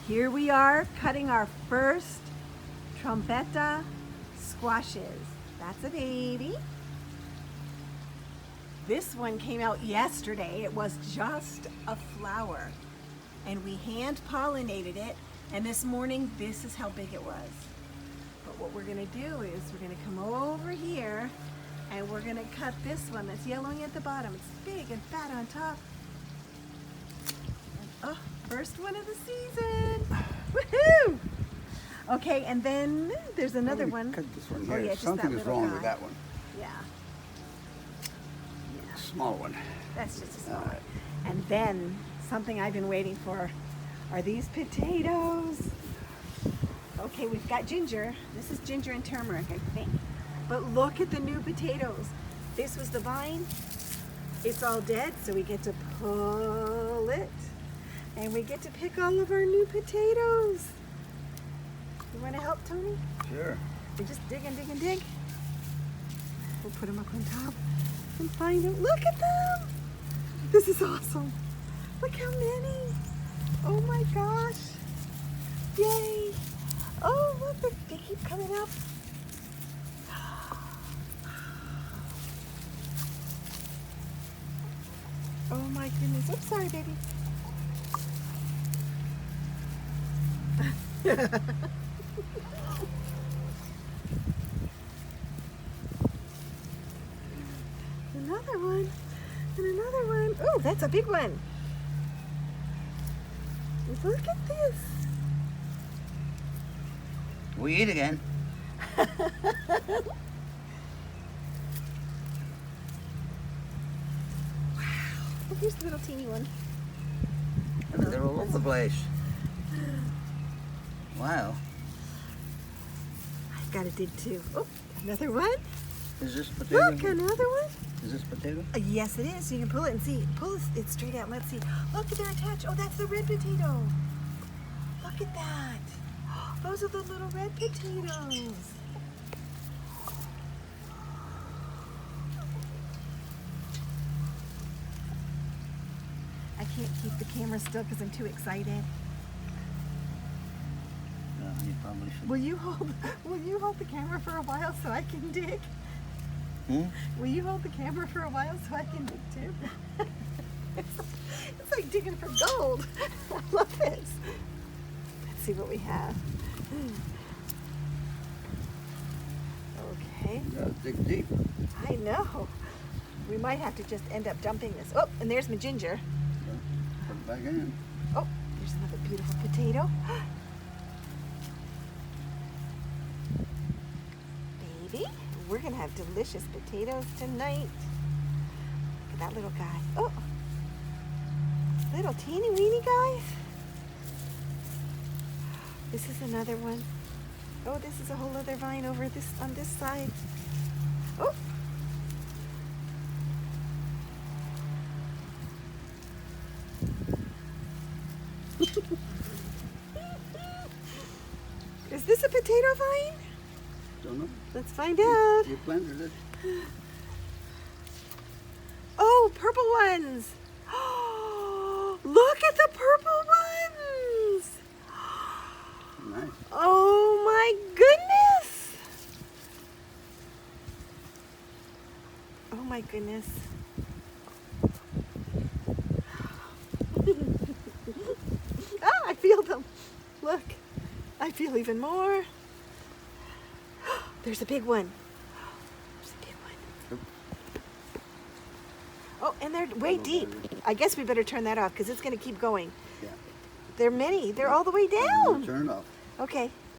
Here we are cutting our first trombetta squashes. That's a baby. This one came out yesterday. It was just a flower. And we hand pollinated it. And this morning, this is how big it was. But what we're gonna do is we're gonna come over here and we're gonna cut this one that's yellowing at the bottom. It's big and fat on top. Oh, first one of the season. Woohoo! Okay, and then there's another one. Cut this one Oh, here. yeah, just Something that is little wrong guy. with that one. Yeah. Small one. That's just a small one. And then something I've been waiting for are these potatoes. Okay, we've got ginger. This is ginger and turmeric, I think. But look at the new potatoes. This was the vine. It's all dead, so we get to pull it. And we get to pick all of our new potatoes. You want to help, Tony? Sure. We just dig and dig and dig. We'll put them up on top and find them. Look at them! This is awesome. Look how many. Oh my gosh. Yay. Oh, look, they keep coming up. Oh my goodness. Oops, sorry, baby. Another one, and another one. Oh, that's a big one. Look at this. We eat again. Oh, here's the little teeny one. They're all over the place. Wow. I've got to dig too. Oh, another one. Is this potato? Look, another one. Is this potato? Yes, it is. You can pull it and see. Pull it straight out. Let's see. Look, they're attached. Oh, that's the red potato. Look at that. Those are the little red potatoes. I can't keep the camera still because I'm too excited. You probably should. Will you hold the camera for a while so I can dig? Will you hold the camera for a while so I can dig too? It's like digging for gold. I love this. Let's see what we have. Okay. You gotta dig deep. I know. We might have to just end up dumping this. Oh, and there's my ginger. Put it back in. Oh, there's another beautiful potato. Baby, we're gonna have delicious potatoes tonight. Look at that little guy. Oh, little teeny weeny guys. This is another one. Oh, this is a whole other vine over this on this side. Oh. Is this a potato vine? Don't know. Let's find out. You planted it. Oh, purple ones. Look at the purple ones. Nice. Oh my goodness. Oh my goodness. Ah, I feel them. Look, I feel even more. There's a big one. There's a big one. Oh, and they're way deep. I guess we better turn that off because it's going to keep going. Yeah. They're many. They're all the way down. Turn it off. Okay.